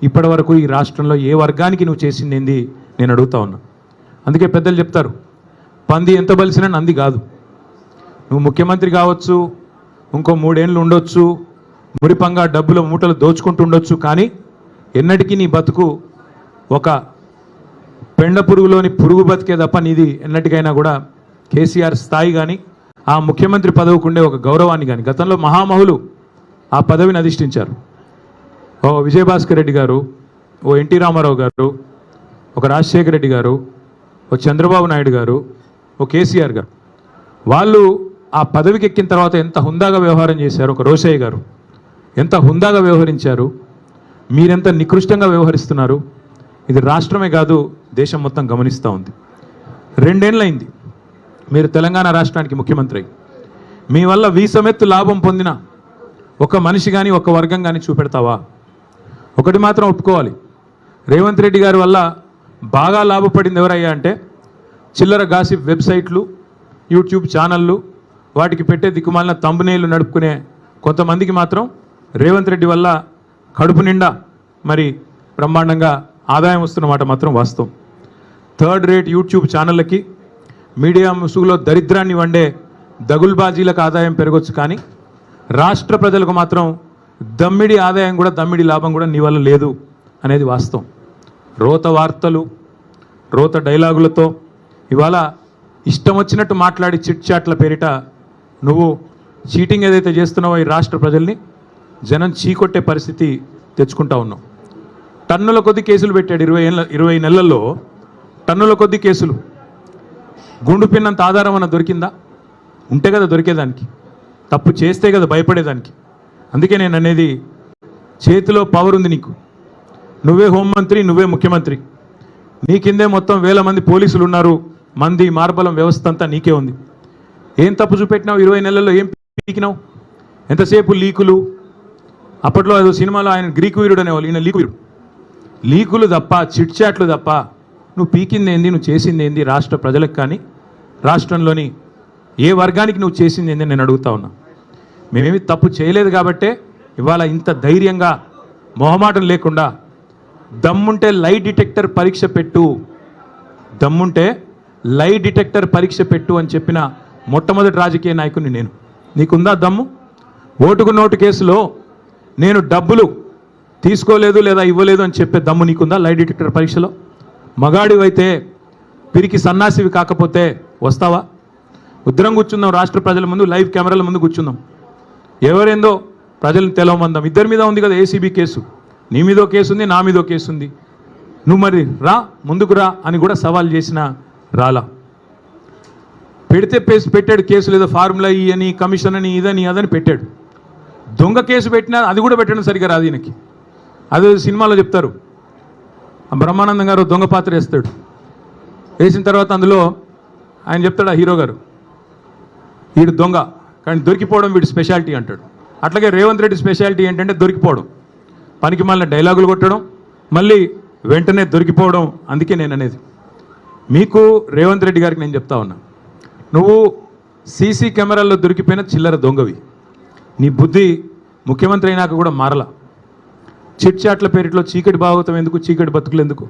ఇప్పటి వరకు ఈ రాష్ట్రంలో ఏ వర్గానికి నువ్వు చేసింది ఏంది నేను అడుగుతా ఉన్నా. అందుకే పెద్దలు చెప్తారు, పంది ఎంత బలిసినా నంది కాదు. నువ్వు ముఖ్యమంత్రి కావచ్చు, ఇంకో 3 ఏళ్ళు ఉండొచ్చు, మురిపంగా డబ్బుల మూటలు దోచుకుంటూ ఉండొచ్చు, కానీ ఎన్నటికీ నీ బతుకు ఒక పెండ పురుగులోని పురుగు బతికే తప్ప నీది ఎన్నటికైనా కూడా కేసీఆర్ స్థాయి కానీ ఆ ముఖ్యమంత్రి పదవికి ఉండే ఒక గౌరవాన్ని కానీ, గతంలో మహామహులు ఆ పదవిని అధిష్ఠించారు. ఓ విజయభాస్కర్ రెడ్డి గారు, ఓ ఎన్టీ రామారావు గారు, ఒక రాజశేఖర రెడ్డి గారు, ఓ చంద్రబాబు నాయుడు గారు, ఓ కేసీఆర్ గారు, వాళ్ళు ఆ పదవికి ఎక్కిన తర్వాత ఎంత హుందాగా వ్యవహారం చేశారు. ఒక రోషయ్య గారు ఎంత హుందాగా వ్యవహరించారు, మీరెంత నికృష్టంగా వ్యవహరిస్తున్నారు. ఇది రాష్ట్రమే కాదు, దేశం మొత్తం గమనిస్తూ ఉంది. 2 ఏళ్ళైంది మీరు తెలంగాణ రాష్ట్రానికి ముఖ్యమంత్రి. మీ వల్ల వీసమెత్తు లాభం పొందిన ఒక మనిషి కానీ ఒక వర్గం కానీ చూపెడతావా? ఒకటి మాత్రం ఒప్పుకోవాలి, రేవంత్ రెడ్డి గారి వల్ల బాగా లాభపడింది ఎవరయ్యా అంటే చిల్లర గాసిప్ వెబ్సైట్లు, యూట్యూబ్ ఛానళ్ళు, వాటికి పెట్టే దిక్కుమాలిన తంబునేళ్ళు నడుపుకునే కొంతమందికి మాత్రం రేవంత్ రెడ్డి వల్ల కడుపు నిండా మరి బ్రహ్మాండంగా ఆదాయం వస్తున్నమాట మాత్రం వాస్తవం. 3rd రేట్ యూట్యూబ్ ఛానళ్ళకి, మీడియా ముసుగులో దరిద్రాన్ని వండే దగుల్బాజీలకు ఆదాయం పెరగొచ్చు, కానీ రాష్ట్ర ప్రజలకు మాత్రం దమ్మిడి ఆదాయం కూడా, దమ్మిడి లాభం కూడా నీ వల్ల లేదు అనేది వాస్తవం. రోత వార్తలు, రోత డైలాగులతో ఇవాళ ఇష్టం వచ్చినట్టు మాట్లాడి చిట్ చాట్ల పేరిట నువ్వు చీటింగ్ ఏదైతే చేస్తున్నావో ఈ రాష్ట్ర ప్రజల్ని జనం చీకొట్టే పరిస్థితి తెచ్చుకుంటా ఉన్నావు. టన్నుల కొద్ది కేసులు పెట్టాడు 20 నెలల్లో, టన్నుల కొద్ది కేసులు. గుండు పిన్నంత ఆధారం అన్న దొరికిందా? ఉంటే కదా దొరికేదానికి, తప్పు చేస్తే కదా భయపడేదానికి. అందుకే నేను అనేది, చేతిలో పవర్ ఉంది నీకు, నువ్వే హోంమంత్రి, నువ్వే ముఖ్యమంత్రి, నీ కిందే మొత్తం 1000 మంది పోలీసులు ఉన్నారు, మంది మార్బలం వ్యవస్థ అంతా నీకే ఉంది. ఏం తప్పు చూపెట్టినావు 20 నెలల్లో? ఏం పీకినావు? ఎంతసేపు లీకులు. అప్పట్లో ఏదో సినిమాలో ఆయన గ్రీకు వీరుడు అనేవాళ్ళు, ఈయన లీకు వీరుడు. లీకులు తప్ప, చిట్ చాట్లు తప్ప నువ్వు పీకింది ఏంది, నువ్వు చేసింది ఏంది రాష్ట్ర ప్రజలకు కానీ రాష్ట్రంలోని ఏ వర్గానికి నువ్వు చేసింది ఏంది నేను అడుగుతా ఉన్నా. మేమేమి తప్పు చేయలేదు కాబట్టే ఇవాళ ఇంత ధైర్యంగా మొహమాటం లేకుండా దమ్ముంటే లై డిటెక్టర్ పరీక్ష పెట్టు, దమ్ముంటే లై డిటెక్టర్ పరీక్ష పెట్టు అని చెప్పిన మొట్టమొదటి రాజకీయ నాయకుడిని నేను. నీకుందా దమ్ము? ఓటుకు నోటు కేసులో నేను డబ్బులు తీసుకోలేదు లేదా ఇవ్వలేదు అని చెప్పే దమ్ము నీకుందా? లై డిటెక్టర్ పరీక్షలో మగాడివైతే, పిరికి సన్నాసివి కాకపోతే వస్తావా? ఉద్రం కూర్చుందాం, రాష్ట్ర ప్రజల ముందు లైవ్ కెమెరాల ముందు కూర్చుందాం, ఎవరేందో ప్రజలను తెలవమందాం. ఇద్దరి మీద ఉంది కదా ఏసీబీ కేసు, నీ మీదో కేసు ఉంది, నా మీదో కేసు ఉంది. నువ్వు మరి రా, ముందుకు రా అని కూడా సవాల్ చేసిన రాలా. పెట్టాడు కేసులు, ఏదో ఫార్ములా ఈ అని, కమిషన్ అని, ఇదని అదని పెట్టాడు. దొంగ కేసు పెట్టినా అది కూడా పెట్టడం సరిగ్గా రాదు ఈయనకి. అదే సినిమాలో చెప్తారు, బ్రహ్మానందం గారు దొంగ పాత్ర వేస్తాడు, వేసిన తర్వాత అందులో ఆయన చెప్తాడు, ఆ హీరో గారు, వీడు దొంగ కానీ దొరికిపోవడం వీడి స్పెషాలిటీ అంటాడు. అట్లాగే రేవంత్ రెడ్డి స్పెషాలిటీ ఏంటంటే దొరికిపోవడం, పనికి మళ్ళీ డైలాగులు కొట్టడం, మళ్ళీ వెంటనే దొరికిపోవడం. అందుకే నేను అనేది, మీకు రేవంత్ రెడ్డి గారికి నేను చెప్తా ఉన్నా, నువ్వు సీసీ కెమెరాల్లో దొరికిపోయిన చిల్లర దొంగవి. నీ బుద్ధి ముఖ్యమంత్రి అయినాక కూడా మారలా. చిట్ చాట్ల పేరిట్లో చీకటి భాగవతం ఎందుకు, చీకటి బతుకులు ఎందుకు?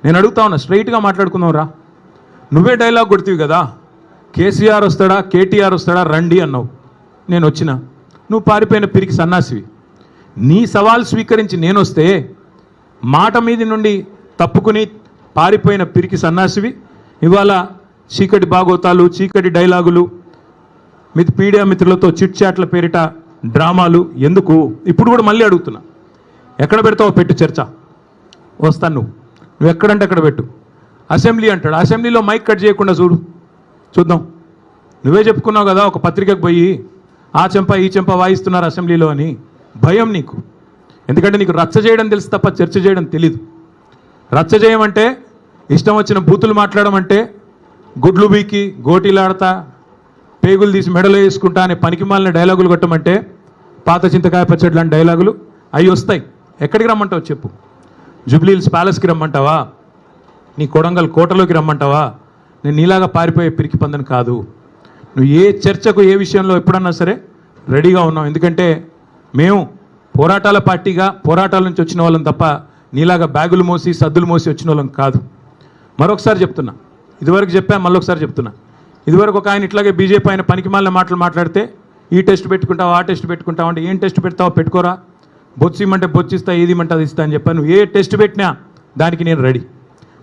నేను అడుగుతా ఉన్నా, స్ట్రైట్గా మాట్లాడుకుందాం రా. నువ్వే డైలాగ్ కొడుతీవి కదా, కేసీఆర్ వస్తాడా, కేటీఆర్ వస్తాడా, రండి అన్నావు, నేను వచ్చిన. నువ్వు పారిపోయిన పిరికి సన్నాసివి. నీ సవాల్ స్వీకరించి నేను వస్తే మాట మీది నుండి తప్పుకుని పారిపోయిన పిరికి సన్నాసివి ఇవాళ చీకటి భాగవతాలు, చీకటి డైలాగులు, మీడియా మిత్రులతో చిట్ చాట్ల పేరిట డ్రామాలు ఎందుకు? ఇప్పుడు కూడా మళ్ళీ అడుగుతున్నా, ఎక్కడ పెడతావో పెట్టు చర్చ, వస్తాను. నువ్వు ఎక్కడంటే అక్కడ పెట్టు. అసెంబ్లీ అంటాడు, అసెంబ్లీలో మైక్ కట్ చేయకుండా చూద్దాం. నువ్వే చెప్పుకున్నావు కదా ఒక పత్రికకు పోయి, ఆ చెంప ఈ చెంప వాయిస్తున్నారు అసెంబ్లీలో అని. భయం నీకు, ఎందుకంటే నీకు రచ్చ చేయడం తెలుసు తప్ప చర్చ చేయడం తెలీదు. రచ్చ చేయమంటే, ఇష్టం వచ్చిన బూతులు మాట్లాడమంటే, గుడ్లు బీకి గోటీలాడతా, పేగులు తీసి మెడలో వేసుకుంటా అనే పనికిమాలిన డైలాగులు కొట్టమంటే, పాత చింతకాయ పచ్చడి లాంటి డైలాగులు అవి వస్తాయి. ఎక్కడికి రమ్మంటావు చెప్పు? జూబ్లీహిల్స్ ప్యాలెస్కి రమ్మంటావా? నీ కొడంగల్ కోటలోకి రమ్మంటావా? నేను నీలాగా పారిపోయే పిరికి పందని కాదు. నువ్వు ఏ చర్చకు, ఏ విషయంలో ఎప్పుడన్నా సరే రెడీగా ఉన్నాం. ఎందుకంటే మేము పోరాటాల పార్టీగా, పోరాటాల నుంచి వచ్చిన వాళ్ళం తప్ప నీలాగా బ్యాగులు మోసి సద్దులు మోసి వచ్చిన వాళ్ళం కాదు. మరొకసారి చెప్తున్నా, ఇదివరకు చెప్పా మళ్ళొకసారి చెప్తున్నా, ఇదివరకు ఒక ఆయన ఇట్లాగే బీజేపీ ఆయన పనికి మాలిన మాటలు మాట్లాడితే ఈ టెస్ట్ పెట్టుకుంటావు ఆ టెస్ట్ పెట్టుకుంటావు అంటే ఏం టెస్ట్ పెడతావో పెట్టుకోరా, బొచ్చిమంటే బొచ్చిస్తా, ఏది ఇమ్మంటే అది ఇస్తా అని చెప్పాను. ఏ టెస్ట్ పెట్టినా దానికి నేను రెడీ.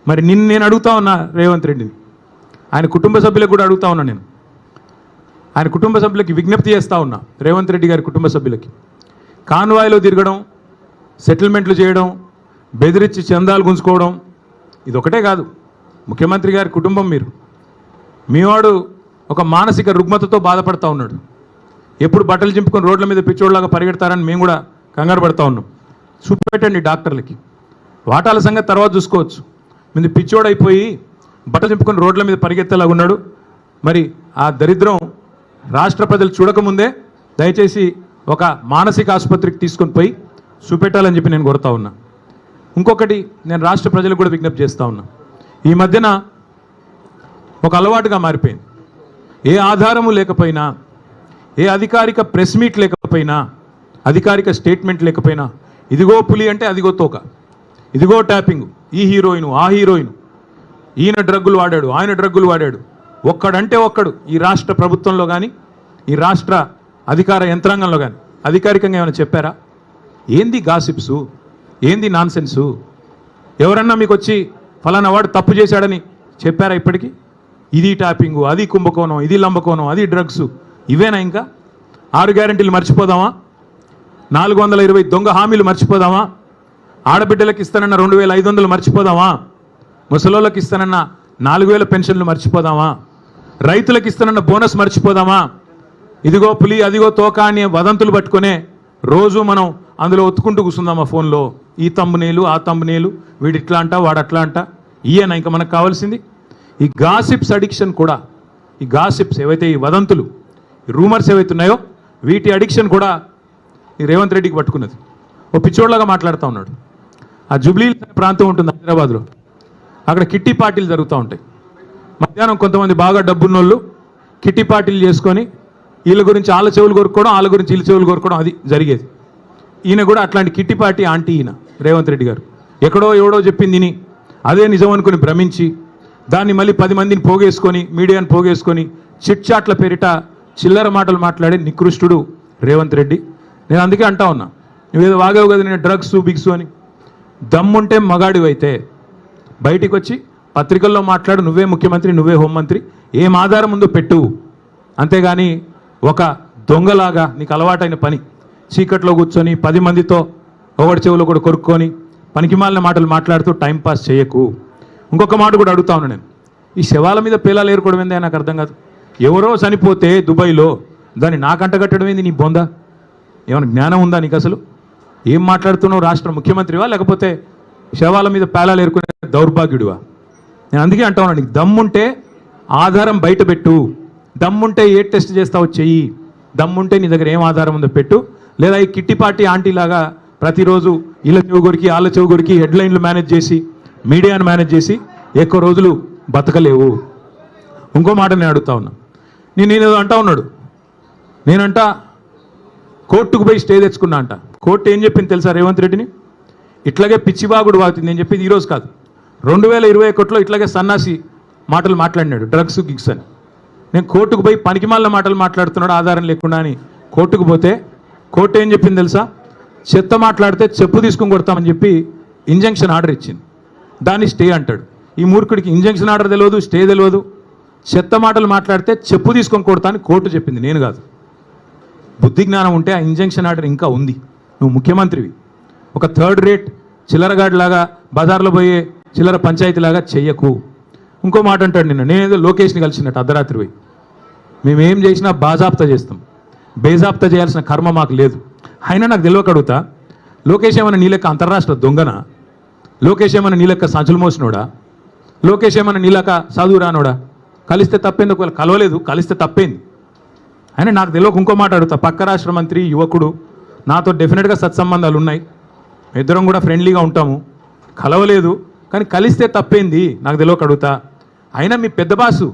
మరి నేను అడుగుతా ఉన్నా రేవంత్ రెడ్డిని, ఆయన కుటుంబ సభ్యులకు కూడా అడుగుతా ఉన్నా, నేను ఆయన కుటుంబ సభ్యులకి విజ్ఞప్తి చేస్తూ ఉన్నా, రేవంత్ రెడ్డి గారి కుటుంబ సభ్యులకి కాన్వాయ్లో తిరగడం, సెటిల్మెంట్లు చేయడం, బెదిరించి చందాలు గుంజుకోవడం ఇది ఒకటే కాదు. ముఖ్యమంత్రి గారి కుటుంబం మీరు, మీవాడు ఒక మానసిక రుగ్మతతో బాధపడతా ఉన్నాడు. ఎప్పుడు బట్టలు చింపుకొని రోడ్ల మీద పిచ్చోడ్లాగా పరిగెడతారని మేము కూడా కంగారు పడతా ఉన్నాం. చూపెట్టండి డాక్టర్లకి, వాటాల సంగతి తర్వాత చూసుకోవచ్చు. ముందు పిచ్చోడైపోయి బట్టలు చింపుకొని రోడ్ల మీద పరిగెత్తేలాగా ఉన్నాడు. మరి ఆ దరిద్రం రాష్ట్ర ప్రజలు చూడకముందే దయచేసి ఒక మానసిక ఆసుపత్రికి తీసుకొని పోయి చూపెట్టాలని చెప్పి నేను కోరుతా ఉన్నా. ఇంకొకటి నేను రాష్ట్ర ప్రజలకు కూడా విజ్ఞప్తి చేస్తూ ఉన్నా, ఈ మధ్యన ఒక అలవాటుగా మారిపోయింది. ఏ ఆధారము లేకపోయినా, ఏ అధికారిక ప్రెస్ మీట్ లేకపోయినా, అధికారిక స్టేట్మెంట్ లేకపోయినా ఇదిగో పులి అంటే అదిగో తోక, ఇదిగో ట్యాపింగ్, ఈ హీరోయిన్ ఆ హీరోయిన్, ఈయన డ్రగ్గులు వాడాడు ఆయన డ్రగ్గులు వాడాడు, ఒక్కడంటే ఒక్కడు ఈ రాష్ట్ర ప్రభుత్వంలో కానీ ఈ రాష్ట్ర అధికార యంత్రాంగంలో కానీ అధికారికంగా ఏమైనా చెప్పారా? ఏంది గాసిప్సు, ఏంది నాన్సెన్సు? ఎవరన్నా మీకు వచ్చి ఫలానా వాడు తప్పు చేశాడని చెప్పారా ఇప్పటికీ? ఇది ట్యాపింగు, అది కుంభకోణం, ఇది లంబకోణం, అది డ్రగ్స్, ఇవేనా? ఇంకా 6 గ్యారెంటీలు మర్చిపోదామా? 420 దొంగ హామీలు మర్చిపోదామా? ఆడబిడ్డలకు ఇస్తానన్న 2500 మర్చిపోదామా? ముసలోళ్ళకి ఇస్తానన్న 4000 పెన్షన్లు మర్చిపోదామా? రైతులకు ఇస్తానన్న బోనస్ మర్చిపోదామా? ఇదిగో పులి అదిగో తోక అనే వదంతులు పట్టుకునే రోజు మనం అందులో ఒత్తుకుంటూ కూర్చుందామా ఫోన్లో? ఈ తమ్మునేలు ఆ తమ్మునేలు, వీడు ఇట్లా అంట వాడు అట్లా అంట, ఈయన ఇంకా మనకు కావాల్సింది? ఈ గాసిప్స్ అడిక్షన్ కూడా, ఈ గాసిప్స్ ఏవైతే ఈ వదంతులు ఈ రూమర్స్ ఏవైతే ఉన్నాయో వీటి అడిక్షన్ కూడా ఈ రేవంత్ రెడ్డికి పట్టుకున్నది. ఓ పిచ్చోడ్లాగా మాట్లాడుతూ ఉన్నాడు. ఆ జూబ్లీ ప్రాంతం ఉంటుంది హైదరాబాద్లో, అక్కడ కిట్టి పార్టీలు జరుగుతూ ఉంటాయి. మధ్యాహ్నం కొంతమంది బాగా డబ్బున్నోళ్ళు కిట్టి పార్టీలు చేసుకొని వీళ్ళ గురించి వాళ్ళ చెవులు కొరుక్కోవడం, వాళ్ళ గురించి వీళ్ళ చెవులు కొరుక్కోవడం, అది జరిగేది. ఈయన కూడా అట్లాంటి కిట్టి పార్టీ ఆంటీ ఈయన రేవంత్ రెడ్డి గారు. ఎక్కడో ఎవడో చెప్పింది విని అదే నిజం అనుకుని భ్రమించి దాన్ని మళ్ళీ 10 మందిని పోగేసుకొని మీడియాని పోగేసుకొని చిట్ చాట్ల పేరిట చిల్లర మాటలు మాట్లాడే నికృష్టుడు రేవంత్ రెడ్డి. నేను అందుకే అంటా ఉన్నా, నువ్వేదో వాగావు కదా నేను డ్రగ్స్ బిగ్స్ అని, దమ్ముంటే మగాడివైతే బయటికి వచ్చి పత్రికల్లో మాట్లాడు, నువ్వే ముఖ్యమంత్రి నువ్వే హోంమంత్రి, ఏం ఆధారం ఉందో పెట్టు. అంతేగాని ఒక దొంగలాగా నీకు అలవాటైన పని చీకట్లో కూర్చొని 10 మందితో ఒకటి చెవులో కూడా కొరుక్కొని పనికిమాలిన మాటలు మాట్లాడుతూ టైంపాస్ చేయకు. ఇంకొక మాట కూడా అడుగుతా ఉన్నా నేను, ఈ శవాల మీద పేలాలు ఏరుకోవడం ఏంది నాకు అర్థం కాదు. ఎవరో చనిపోతే దుబాయ్లో దాన్ని నాకంట కట్టడం ఏంది? నీ బొందా ఏమైనా జ్ఞానం ఉందా నీకు? అసలు ఏం మాట్లాడుతున్నావు? రాష్ట్ర ముఖ్యమంత్రివా లేకపోతే శవాల మీద పేలాలు ఏరుకునే దౌర్భాగ్యుడివా? నేను అందుకే అంటా ఉన్నా, నీకు దమ్ముంటే ఆధారం బయట పెట్టు, దమ్ముంటే ఏ టెస్ట్ చేస్తావో చెయ్యి, దమ్ముంటే నీ దగ్గర ఏం ఆధారం ఉందో పెట్టు. లేదా ఈ కిట్టి పార్టీ ఆంటీ లాగా ప్రతిరోజు వీళ్ళ చెవు కొరికి వాళ్ళ చెవు కొరికి హెడ్లైన్లు మేనేజ్ చేసి మీడియాను మేనేజ్ చేసి ఎక్కువ రోజులు బతకలేవు. ఇంకో మాట నేను అడుగుతా ఉన్నా, నేను అంటా ఉన్నాడు, నేనంట కోర్టుకు పోయి స్టే తెచ్చుకున్నా అంట. కోర్టు ఏం చెప్పింది తెలుసా రేవంత్ రెడ్డిని? ఇట్లాగే పిచ్చివాగుడు వాగుతుంది. నేను చెప్పేది ఈరోజు కాదు, 2021లో ఇట్లాగే సన్నాసి మాటలు మాట్లాడినాడు, డ్రగ్స్ గిగ్స్ అని. నేను కోర్టుకు పోయి పనికిమాలిన మాటలు మాట్లాడుతున్నాడు ఆధారం లేకుండా అని కోర్టుకు పోతే కోర్టు ఏం చెప్పింది తెలుసా? చెత్త మాట్లాడితే చెప్పు తీసుకొని కొడతామని చెప్పి ఇంజంక్షన్ ఆర్డర్ ఇచ్చింది. దాన్ని స్టే అంటాడు. ఈ మూర్ఖుడికి ఇంజంక్షన్ ఆర్డర్ తెలియదు, స్టే తెలియదు. చెత్త మాటలు మాట్లాడితే చెప్పు తీసుకొని కొడతా అని కోర్టు చెప్పింది, నేను కాదు. బుద్ధి జ్ఞానం ఉంటే ఆ ఇంజంక్షన్ ఆర్డర్ ఇంకా ఉంది. నువ్వు ముఖ్యమంత్రివి, ఒక థర్డ్ రేట్ చిల్లరగాడిలాగా బజార్లో పోయే చిల్లర పంచాయతీలాగా చెయ్యకు. ఇంకో మాట అంటాడు, నేనేదో లోకేష్ని కలిసినట్టు అర్ధరాత్రి పోయి, మేమేం చేసినా బాజాప్తా చేస్తాం, బేజాప్తా చేయాల్సిన కర్మ మాకు లేదు. అయినా నాకు తెలియక అడుగుతా, లోకేష్ ఏమైనా నీ లెక్క అంతర్రాష్ట్ర దొంగనా? లోకేష్ ఏమైనా నీ లెక్క సంచులు మోసినోడా? లోకేష్ ఏమైనా నీ లెక్క చదువు రానోడా? కలిస్తే తప్పేంది, ఒకవేళ కలవలేదు కలిస్తే తప్పేంది. అయినా నాకు తెలియక ఇంకో మాట అడుగుతా, పక్క రాష్ట్ర మంత్రి యువకుడు, నాతో డెఫినెట్గా సత్సంబంధాలు ఉన్నాయి, ఇద్దరం కూడా ఫ్రెండ్లీగా ఉంటాము, కలవలేదు కానీ కలిస్తే తప్పేంది నాకు తెలియక అడుగుతా. అయినా మీ పెద్ద బాసు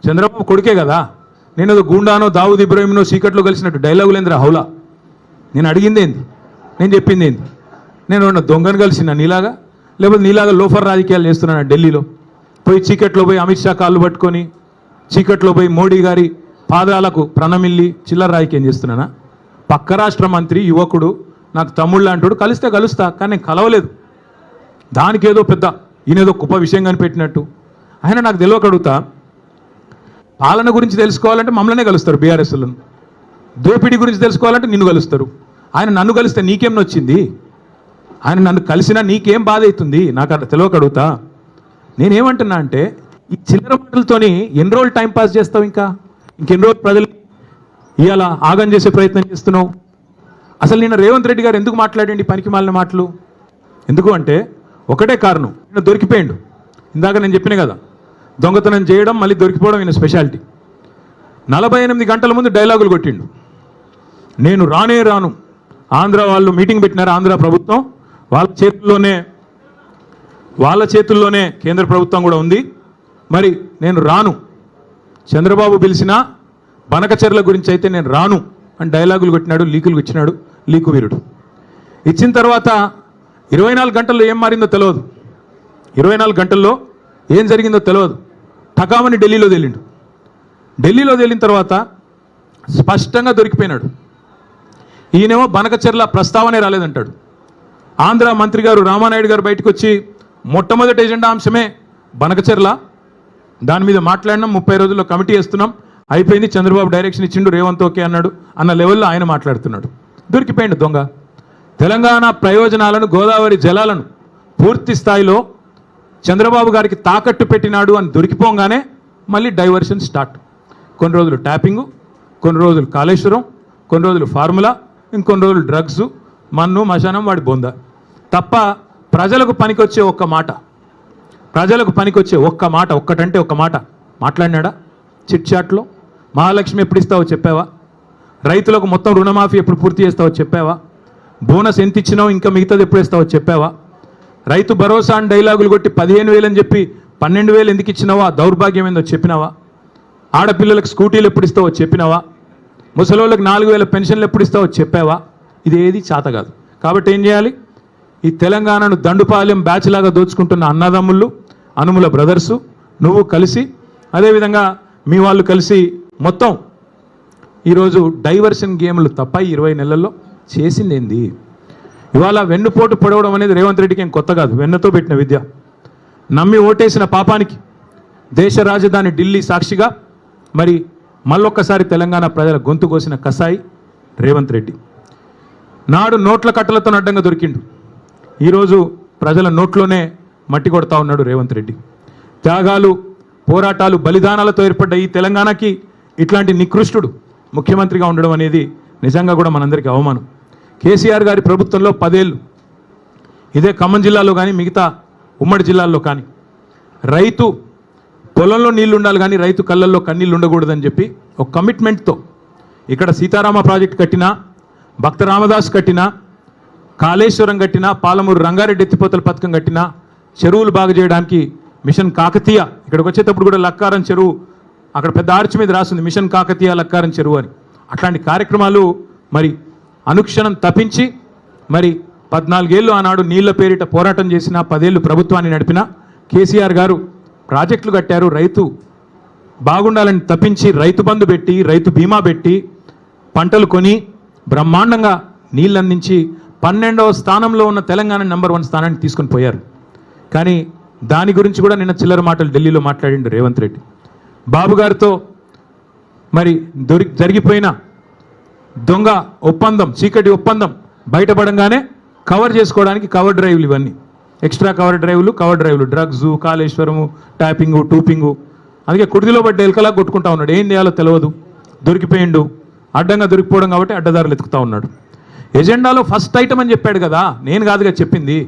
చంద్రబాబు కొడుకే కదా, నేను ఏదో గూండానో దావుద్ ఇబ్రాహింనో చీకట్లో కలిసినట్టు డైలాగులేంద్ర హౌలా. నేను అడిగింది ఏంది, నేను చెప్పింది ఏంది? నేను ఉన్న దొంగను కలిసిన నీలాగా, లేకపోతే నీలాగా లోఫర్ రాజకీయాలు చేస్తున్నాను ఢిల్లీలో పోయి చీకట్లో పోయి అమిత్ షా కాళ్ళు పట్టుకొని చీకట్లో పోయి మోడీ గారి పాదాలకు ప్రణమిల్లి చిల్లర రాజకీయం చేస్తున్నానా? పక్క రాష్ట్ర మంత్రి యువకుడు నాకు తమ్ముళ్ళు అంటాడు, కలిస్తే కలుస్తా, కానీ నేను కలవలేదు. దానికి ఏదో పెద్ద ఈయనేదో గొప్ప విషయం కనిపెట్టినట్టు. ఆయన నాకు తెలియక అడుగుతా, పాలన గురించి తెలుసుకోవాలంటే మమ్మల్నే కలుస్తారు బీఆర్ఎస్లను, దోపిడీ గురించి తెలుసుకోవాలంటే నిన్ను కలుస్తారు. ఆయన నన్ను కలిస్తే నీకేం నొచ్చింది? ఆయన నన్ను కలిసినా నీకేం బాధ అవుతుంది? నాకు అట్లా తెలియక అడుగుతా. నేనేమంటున్నా అంటే ఈ చిల్లర మాటలతోని ఎన్ని రోజులు టైం పాస్ చేస్తావు? ఇంకెన్ని రోజులు ప్రజలు ఇవాళ ఆగం చేసే ప్రయత్నం చేస్తున్నావు? అసలు నిన్న రేవంత్ రెడ్డి గారు ఎందుకు మాట్లాడండి పనికి మాలిన మాటలు? ఎందుకు అంటే ఒకటే కారణం, ఈయన దొరికిపోయిండు. ఇందాక నేను చెప్పిన కదా, దొంగతనం చేయడం మళ్ళీ దొరికిపోవడం ఈయన స్పెషాలిటీ. 48 గంటల ముందు డైలాగులు కొట్టిండు. నేను రానే రాను, ఆంధ్ర వాళ్ళు మీటింగ్ పెట్టినారు, ఆంధ్ర ప్రభుత్వం వాళ్ళ చేతుల్లోనే కేంద్ర ప్రభుత్వం కూడా ఉంది, మరి నేను రాను, చంద్రబాబు పిలిచినా బనకచెర్ల గురించి అయితే నేను రాను అని డైలాగులు కొట్టినాడు, లీకులు ఇచ్చినాడు, లీకు వీరుడు. ఇచ్చిన తర్వాత 24 గంటల్లో ఏం మారిందో తెలియదు, 24 గంటల్లో ఏం జరిగిందో తెలియదు. టకామని ఢిల్లీలో తేలిండు. ఢిల్లీలో తేలిన తర్వాత స్పష్టంగా దొరికిపోయినాడు. ఈయనేమో బనకచెర్ల ప్రస్తావనే రాలేదంటాడు. ఆంధ్ర మంత్రి గారు రామానాయుడు గారు బయటకు వచ్చి మొట్టమొదటి ఎజెండా అంశమే బనకచెర్ల, దాని మీద మాట్లాడినాం, 30 రోజుల్లో కమిటీ వేస్తున్నాం, అయిపోయింది, చంద్రబాబు డైరెక్షన్ ఇచ్చిండు, రేవంత్ ఓకే అన్నాడు అన్న లెవెల్లో ఆయన మాట్లాడుతున్నాడు. దొరికిపోయిండు దొంగ. తెలంగాణ ప్రయోజనాలను, గోదావరి జలాలను పూర్తి స్థాయిలో చంద్రబాబు గారికి తాకట్టు పెట్టినాడు అని దొరికిపోగానే మళ్ళీ డైవర్షన్ స్టార్ట్. కొన్ని రోజులు ట్యాపింగు, కొన్ని రోజులు కాళేశ్వరం, కొన్ని రోజులు ఫార్ములా, ఇంకొన్ని రోజులు డ్రగ్స్, మన్ను మశానం వాడి బొంద తప్ప ప్రజలకు పనికొచ్చే ఒక్క మాట, ఒక్కటంటే ఒక్క మాట మాట్లాడినాడా? చిట్ చాట్లో మహాలక్ష్మి ఎప్పుడు ఇస్తావో చెప్పావా? రైతులకు మొత్తం రుణమాఫీ ఎప్పుడు పూర్తి చేస్తావో చెప్పావా? బోనస్ ఎంత ఇచ్చినావు, ఇంకా మిగతాది ఎప్పుడు ఇస్తావో చెప్పావా? రైతు భరోసా అని డైలాగులు కొట్టి 15,000 అని చెప్పి 12,000 ఎందుకు ఇచ్చినావా? దౌర్భాగ్యం ఏందో చెప్పినావా? ఆడపిల్లలకు స్కూటీలు ఎప్పుడు ఇస్తావో చెప్పినావా? ముసలోళ్ళకి 4,000 పెన్షన్లు ఎప్పుడు ఇస్తావో చెప్పావా? ఇది ఏది చేత కాదు. కాబట్టి ఏం చేయాలి? ఈ తెలంగాణను దండుపాలెం బ్యాచ్ లాగా దోచుకుంటున్న అన్నదమ్ముళ్ళు, అనుముల బ్రదర్సు, నువ్వు కలిసి, అదేవిధంగా మీ వాళ్ళు కలిసి మొత్తం ఈరోజు డైవర్షన్ గేమ్లు తప్ప 20 నెలల్లో చేసింది ఏంది? ఇవాళ వెన్నుపోటు పొడవడం అనేది రేవంత్ రెడ్డికి ఏం కొత్త కాదు, వెన్నతో పెట్టిన విద్య. నమ్మి ఓటేసిన పాపానికి దేశ రాజధాని ఢిల్లీ సాక్షిగా మరి మళ్ళొక్కసారి తెలంగాణ ప్రజల గొంతు కోసిన కసాయి రేవంత్ రెడ్డి. నాడు నోట్ల కట్టలతో అడ్డంగా దొరికిండు, ఈరోజు ప్రజల నోట్లోనే మట్టి కొడతా ఉన్నాడు రేవంత్ రెడ్డి. త్యాగాలు, పోరాటాలు, బలిదానాలతో ఏర్పడ్డ ఈ తెలంగాణకి ఇట్లాంటి నికృష్టుడు ముఖ్యమంత్రిగా ఉండడం అనేది నిజంగా కూడా మనందరికీ అవమానం. కేసీఆర్ గారి ప్రభుత్వంలో 10 ఏళ్ళు ఇదే ఖమ్మం జిల్లాలో కానీ మిగతా ఉమ్మడి జిల్లాల్లో కానీ రైతు పొలంలో నీళ్లు ఉండాలి కానీ రైతు కళ్ళల్లో కన్నీళ్ళు ఉండకూడదని చెప్పి ఒక కమిట్మెంట్తో ఇక్కడ సీతారామ ప్రాజెక్టు కట్టినా, భక్త రామదాస్ కట్టినా, కాళేశ్వరం కట్టినా, పాలమూరు రంగారెడ్డి ఎత్తిపోతల పథకం కట్టినా, చెరువులు బాగు చేయడానికి మిషన్ కాకతీయ, ఇక్కడికి వచ్చేటప్పుడు కూడా లక్కారం చెరువు, అక్కడ పెద్ద ఆర్చి మీద రాస్తుంది మిషన్ కాకతీయ లక్కారం చెరువు అని. అట్లాంటి కార్యక్రమాలు మరి అనుక్షణం తప్పించి మరి 14 ఏళ్ళు ఆనాడు నీళ్ల పేరిట పోరాటం చేసిన, 10 ఏళ్ళు ప్రభుత్వాన్ని నడిపిన కేసీఆర్ గారు ప్రాజెక్టులు కట్టారు, రైతు బాగుండాలని తప్పించి రైతు బంధు పెట్టి, రైతు బీమా పెట్టి, పంటలు కొని బ్రహ్మాండంగా నీళ్ళు అందించి 12వ స్థానంలో ఉన్న తెలంగాణ నెంబర్ 1 స్థానాన్ని తీసుకొని పోయారు. కానీ దాని గురించి కూడా నిన్న చిల్లర మాటలు ఢిల్లీలో మాట్లాడిండు రేవంత్ రెడ్డి. బాబు గారితో మరి జరిగిపోయిన దొంగ ఒప్పందం, చీకటి ఒప్పందం బయటపడంగానే కవర్ చేసుకోవడానికి కవర్ డ్రైవ్లు, ఇవన్నీ ఎక్స్ట్రా కవర్ డ్రైవ్లు, డ్రగ్స్, కాళేశ్వరము, ట్యాపింగు, టూపింగు. అందుకే కుడిదిలో పడ్డ ఎలకలా కొట్టుకుంటా ఉన్నాడు, ఏం చేయాలో తెలియదు, దొరికిపోయిండు. అడ్డంగా దొరికిపోవడం కాబట్టి అడ్డదారులు ఎత్తుకుతా ఉన్నాడు. ఎజెండాలో ఫస్ట్ ఐటమ్ అని చెప్పాడు కదా, నేను కాదుగా చెప్పింది.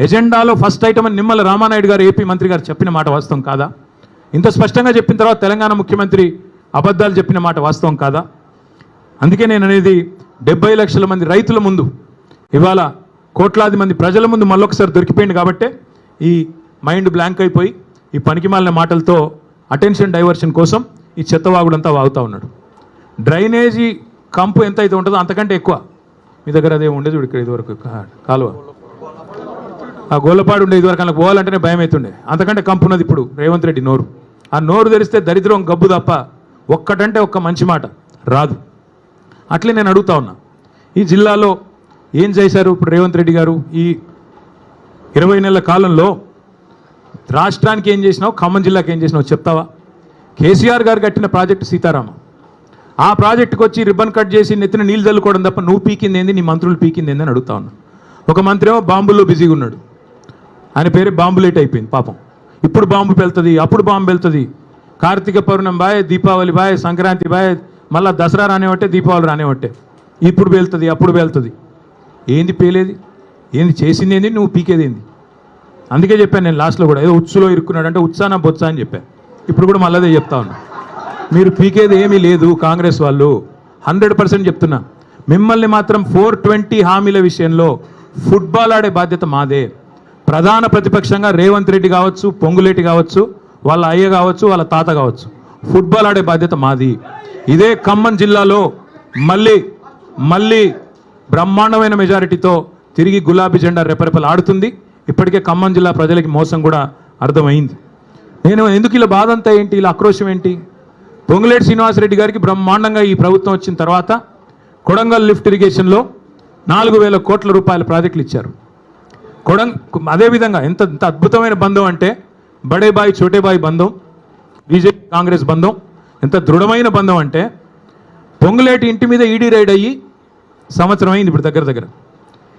ఎజెండాలో ఫస్ట్ ఐటమ్ అని నిమ్మల రామానాయుడు గారు, ఏపీ మంత్రి గారు చెప్పిన మాట వాస్తవం కాదా? ఇంత స్పష్టంగా చెప్పిన తర్వాత తెలంగాణ ముఖ్యమంత్రి అబద్ధాలు చెప్పిన మాట వాస్తవం కాదా? అందుకే నేను అనేది 70 లక్షల మంది రైతుల ముందు, ఇవాళ కోట్లాది మంది ప్రజల ముందు మళ్ళొకసారి దొరికిపోయింది కాబట్టే ఈ మైండ్ బ్లాంక్ అయిపోయి ఈ పనికిమాలిన మాటలతో అటెన్షన్ డైవర్షన్ కోసం ఈ చెత్తవాగుడంతా వాగుతూ ఉన్నాడు. డ్రైనేజీ కంపు ఎంత అయితే ఉంటుందో అంతకంటే ఎక్కువ మీ దగ్గర అదే ఉండేది. ఇక్కడ ఇదివరకు కాలువ ఆ గోళ్ళపాడు ఉండే ఇదివరకు అలా పోవాలంటేనే భయం అవుతుండే, అంతకంటే కంపున్నది ఇప్పుడు రేవంత్ రెడ్డి నోరు. ఆ నోరు తెరిస్తే దరిద్రం గబ్బు తప్ప ఒక్కటంటే ఒక్క మంచి మాట రాదు. అట్లే నేను అడుగుతా ఉన్నా, ఈ జిల్లాలో ఏం చేశారు ఇప్పుడు రేవంత్ రెడ్డి గారు? ఈ 20 నెలల కాలంలో రాష్ట్రానికి ఏం చేసినావు, ఖమ్మం జిల్లాకి ఏం చేసినావు చెప్తావా? కేసీఆర్ గారు కట్టిన ప్రాజెక్టు సీతారామ, ఆ ప్రాజెక్టుకు వచ్చి రిబ్బన్ కట్ చేసి నెత్తిన నీళ్ళు చల్లుకోవడం తప్ప నువ్వు పీకింది ఏంది, నీ మంత్రులు పీకింది ఏంది అని అడుగుతా ఉన్నా. ఒక మంత్రి ఏమో బాంబుల్లో బిజీగా ఉన్నాడు, ఆయన పేరే బాంబులేట్ అయిపోయింది పాపం. ఇప్పుడు బాంబు వెళ్తుంది, అప్పుడు బాంబు వెళ్తుంది, Karthika Pournami bye, Deepavali bye, Sankranti bye, మళ్ళీ దసరా రానివట్టే, దీపావళి రానివట్టే, ఇప్పుడు వెళ్తుంది అప్పుడు వెళ్తుంది. ఏంది పేలేది, ఏంది చేసింది ఏంది, నువ్వు పీకేది ఏంది? అందుకే చెప్పాను నేను లాస్ట్లో కూడా, ఏదో ఉచ్చులో ఇరుక్కున్నాడు అంటే ఉత్సాన బొత్స అని చెప్పాను. ఇప్పుడు కూడా మళ్ళీ అదే చెప్తా ఉన్నా, మీరు పీకేది ఏమీ లేదు కాంగ్రెస్ వాళ్ళు, 100% చెప్తున్నా. మిమ్మల్ని మాత్రం 420 హామీల విషయంలో ఫుట్బాల్ ఆడే బాధ్యత మాదే. ప్రధాన ప్రతిపక్షంగా రేవంత్ రెడ్డి కావచ్చు, పొంగులేటి కావచ్చు, వాళ్ళ అయ్య కావచ్చు, వాళ్ళ తాత కావచ్చు, ఫుట్బాల్ ఆడే బాధ్యత మాది. ఇదే ఖమ్మం జిల్లాలో మళ్ళీ బ్రహ్మాండమైన మెజారిటీతో తిరిగి గులాబీ జెండా రెపరెపలు ఆడుతుంది. ఇప్పటికే ఖమ్మం జిల్లా ప్రజలకి మోసం కూడా అర్థమైంది. నేను ఎందుకు ఇలా బాధ అంతా ఏంటి, ఇలా ఆక్రోశం ఏంటి? పొంగులేటి శ్రీనివాసరెడ్డి గారికి బ్రహ్మాండంగా ఈ ప్రభుత్వం వచ్చిన తర్వాత కొడంగల్ లిఫ్ట్ ఇరిగేషన్లో 4,000 కోట్ల రూపాయల ప్రాజెక్టులు ఇచ్చారు. అదేవిధంగా ఎంత అద్భుతమైన బంధం అంటే బడే బాయ్ చోటే బాయ్ బంధం, బీజేపీ కాంగ్రెస్ బంధం ఎంత దృఢమైన బంధం అంటే పొంగులేటి ఇంటి మీద ఈడీ రైడ్ అయ్యి సంవత్సరం అయింది ఇప్పుడు దగ్గర.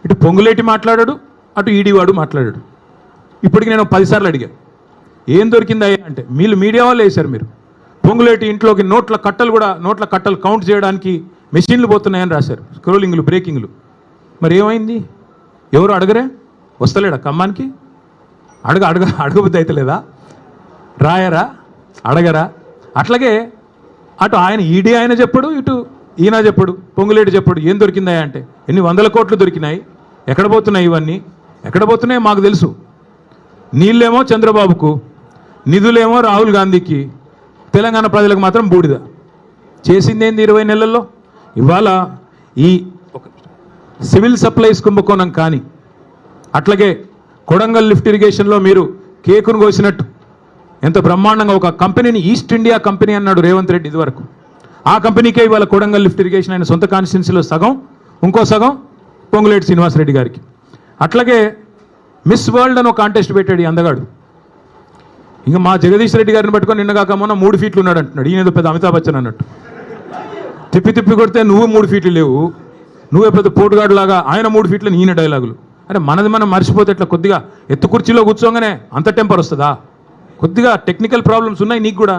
ఇటు పొంగులేటి మాట్లాడాడు, అటు ఈడీ వాడు మాట్లాడాడు. ఇప్పటికి నేను 10 సార్లు అడిగా, ఏం దొరికిందా అంటే వీళ్ళు మీడియా వాళ్ళు వేశారు. మీరు పొంగులేటి ఇంట్లోకి నోట్ల కట్టలు కౌంట్ చేయడానికి మెషిన్లు పోతున్నాయని రాశారు, స్క్రోలింగ్లు, బ్రేకింగ్లు. మరి ఏమైంది? ఎవరు అడగరే? వస్తలేడా ఖమ్మానికి? అడగబుద్ధి అయితే లేదా? రాయరా? అడగరా? అట్లాగే అటు ఆయన ఈడీ ఆయన చెప్పడు, ఇటు ఈయన చెప్పడు, పొంగులేటి చెప్పడు. ఏం దొరికిందా అంటే ఎన్ని 100 కోట్లు దొరికినాయి, ఎక్కడ పోతున్నాయి ఇవన్నీ, ఎక్కడ పోతున్నాయో మాకు తెలుసు. నీళ్ళేమో చంద్రబాబుకు, నిధులేమో రాహుల్ గాంధీకి, తెలంగాణ ప్రజలకు మాత్రం బూడిద. చేసిందేంది 20 నెలల్లో? ఇవాళ ఈ సివిల్ సప్లైస్ కుంభకోణం కానీ, అట్లాగే కొడంగల్ లిఫ్ట్ ఇరిగేషన్లో మీరు కేకును కోసినట్టు ఎంత బ్రహ్మాండంగా ఒక కంపెనీని ఈస్ట్ ఇండియా కంపెనీ అన్నాడు రేవంత్ రెడ్డి ఇదివరకు. ఆ కంపెనీకే ఇవాళ కొడంగల్ లిఫ్ట్ ఇరిగేషన్ ఆయన సొంత కాన్స్టిట్యున్సీలో సగం, ఇంకో సగం పొంగులేటి శ్రీనివాసరెడ్డి గారికి. అట్లాగే మిస్ వరల్డ్ అని ఒక కాంటెస్ట్ పెట్టాడు ఈ అందగాడు. ఇంకా మా జగదీష్ రెడ్డి గారిని పట్టుకొని నిన్నగాక మొన్న 3 ఫీట్లు ఉన్నాడు అంటున్నాడు. ఈయన పెద్ద అమితాబ్ బచ్చన్ అన్నట్టు. తిప్పి కొడితే నువ్వు 3 ఫీట్లు లేవు, నువ్వే పెద్ద పోటుగాడు లాగా ఆయన 3 ఫీట్లు, ఈయన డైలాగులు. అరే మనది మనం మర్చిపోతే ఎట్లా? కొద్దిగా ఎత్తు కుర్చీలో కూర్చోగానే అంత టెంపర్ వస్తుందా? కొద్దిగా టెక్నికల్ ప్రాబ్లమ్స్ ఉన్నాయి నీకు కూడా.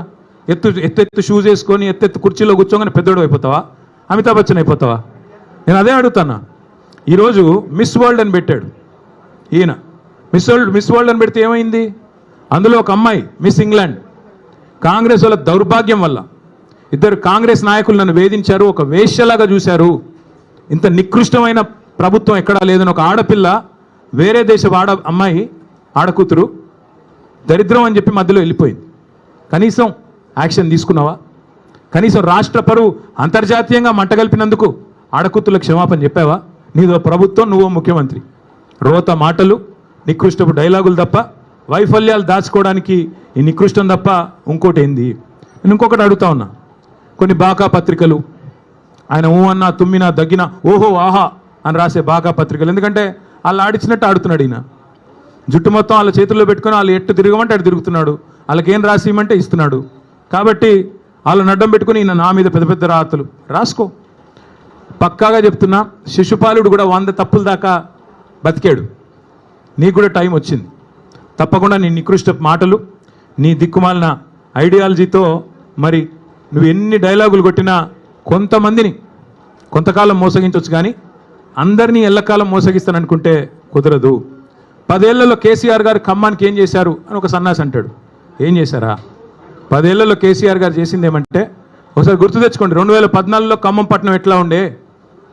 ఎత్తు షూస్ వేసుకొని ఎత్తు కుర్చీలో కూర్చోగానే పెద్దోడు అయిపోతావా, అమితాబ్ బచ్చన్ అయిపోతావా? నేను అదే అడుగుతాను. ఈరోజు మిస్ వరల్డ్ అని పెట్టాడు ఈయన. మిస్ వరల్డ్ అని పెడితే ఏమైంది? అందులో ఒక అమ్మాయి మిస్ ఇంగ్లాండ్. కాంగ్రెస్ వాళ్ళ దౌర్భాగ్యం వల్ల 2 కాంగ్రెస్ నాయకులు నన్ను వేధించారు, ఒక వేశ్యలాగా చూశారు. ఇంత నికృష్టమైన ప్రభుత్వం ఎక్కడా లేదని ఒక ఆడపిల్ల, వేరే దేశ అమ్మాయి ఆడకూతురు దరిద్రం అని చెప్పి మధ్యలో వెళ్ళిపోయింది. కనీసం యాక్షన్ తీసుకున్నావా? కనీసం రాష్ట్ర పరువు అంతర్జాతీయంగా మంటగలిపినందుకు ఆడకూతులకు క్షమాపణ చెప్పావా? నీదో ప్రభుత్వం, నువ్వో ముఖ్యమంత్రి. రోత మాటలు, నికృష్టపు డైలాగులు తప్ప, వైఫల్యాలు దాచుకోవడానికి ఈ నికృష్టం తప్ప ఇంకోటి ఏంది? నేను ఇంకొకటి అడుగుతా ఉన్నా. కొన్ని బాకా పత్రికలు, ఆయన ఊ అన్నా తుమ్మినా దగ్గినా ఓహో ఆహా అని రాసే బాకా పత్రికలు, ఎందుకంటే వాళ్ళు ఆడిచ్చినట్టు ఆడుతున్నాడు ఈయన. జుట్టు మొత్తం వాళ్ళ చేతుల్లో పెట్టుకొని వాళ్ళు ఎట్టు తిరగమంటే అటు తిరుగుతున్నాడు, వాళ్ళకేం రాసి ఇవ్వమంటే ఇస్తున్నాడు. కాబట్టి వాళ్ళని అడ్డం పెట్టుకుని ఈయన నా మీద పెద్ద పెద్ద రాతలు రాసుకో. పక్కాగా చెప్తున్నా, శిశుపాలుడు కూడా 100 తప్పుల దాకా బతికాడు. నీకు కూడా టైం వచ్చింది. తప్పకుండా నీ నికృష్ట మాటలు, నీ దిక్కుమాలిన ఐడియాలజీతో మరి నువ్వు ఎన్ని డైలాగులు కొట్టినా కొంతమందిని కొంతకాలం మోసగించవచ్చు, కానీ అందరినీ ఎల్లకాలం మోసగిస్తాననుకుంటే కుదరదు. 10 ఏళ్లలో కేసీఆర్ గారు ఖమ్మానికి ఏం చేశారు అని ఒక సన్నాసి అంటాడు. ఏం చేశారా? 10 ఏళ్లలో కేసీఆర్ గారు చేసింది ఏమంటే, ఒకసారి గుర్తు తెచ్చుకోండి. 2014లో ఖమ్మం పట్టణం ఎట్లా ఉండే,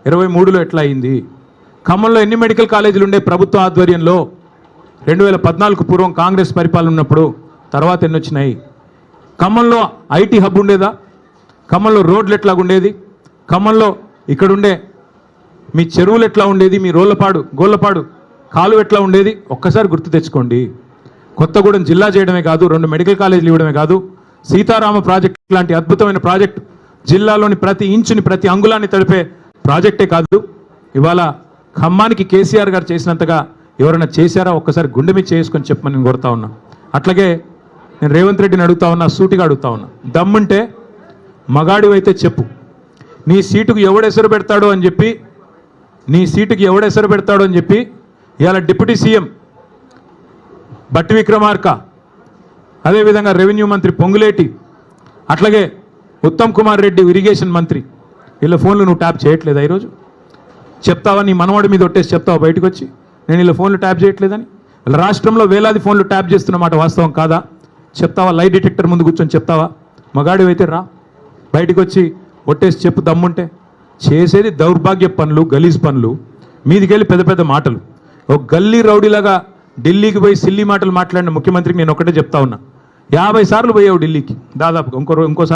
23లో ఎట్లా అయింది? ఖమ్మంలో ఎన్ని మెడికల్ కాలేజీలు ఉండే ప్రభుత్వ ఆధ్వర్యంలో 2014కు పూర్వం కాంగ్రెస్ పరిపాలన ఉన్నప్పుడు? తర్వాత ఎన్ని వచ్చినాయి? ఖమ్మంలో ఐటీ హబ్ ఉండేదా? ఖమ్మంలో రోడ్లు ఎట్లా ఉండేది? ఖమ్మంలో ఇక్కడుండే మీ చెరువులు ఎట్లా ఉండేది? మీ గోళ్ళపాడు కాలు ఎట్లా ఉండేది ఒక్కసారి గుర్తు తెచ్చుకోండి. కొత్తగూడెం జిల్లా చేయడమే కాదు, 2 మెడికల్ కాలేజీలు ఇవ్వడమే కాదు, సీతారామ ప్రాజెక్ట్ లాంటి అద్భుతమైన ప్రాజెక్టు, జిల్లాలోని ప్రతి ఇంచుని ప్రతి అంగుళాన్ని తడిపే ప్రాజెక్టే కాదు, ఇవాళ ఖమ్మానికి కేసీఆర్ గారు చేసినంతగా ఎవరైనా చేశారా ఒక్కసారి గుండె మీద చేసుకొని చెప్పమని నేను కోరుతా ఉన్నా. అట్లాగే నేను రేవంత్ రెడ్డిని అడుగుతా ఉన్నా, సూటిగా అడుగుతా ఉన్నా, దమ్ముంటే మగాడు అయితే చెప్పు, నీ సీటుకు ఎవడెసరు పెడతాడో అని చెప్పి, నీ సీటుకి ఎవడెసరు పెడతాడో అని చెప్పి ఇవాళ డిప్యూటీ సీఎం బట్టి విక్రమార్క, అదేవిధంగా రెవెన్యూ మంత్రి పొంగులేటి, అట్లాగే ఉత్తమ్ కుమార్ రెడ్డి ఇరిగేషన్ మంత్రి, వీళ్ళ ఫోన్లు నువ్వు ట్యాప్ చేయట్లేదా? ఈరోజు చెప్తావా? నీ మనవాడి మీద ఒట్టేసి చెప్తావా బయటకు వచ్చి నేను వీళ్ళ ఫోన్లు ట్యాప్ చేయట్లేదని? రాష్ట్రంలో వేలాది ఫోన్లు ట్యాప్ చేస్తున్నమాట వాస్తవం కాదా? చెప్తావా? లై డిటెక్టర్ ముందు కూర్చొని చెప్తావా? మగాడు అయితే రా బయటకు వచ్చి ఒట్టేసి చెప్పు దమ్ముంటే. చేసేది దౌర్భాగ్య పనులు, గలీజ్ పనులు, మీదికెళ్ళి పెద్ద పెద్ద మాటలు. ఒక గల్లీ రౌడీలాగా ఢిల్లీకి పోయి సిల్లీ మాటలు మాట్లాడిన ముఖ్యమంత్రికి నేను ఒకటే చెప్తా ఉన్నా, 50 సార్లు పోయావు ఢిల్లీకి దాదాపుగా, ఇంకోసారి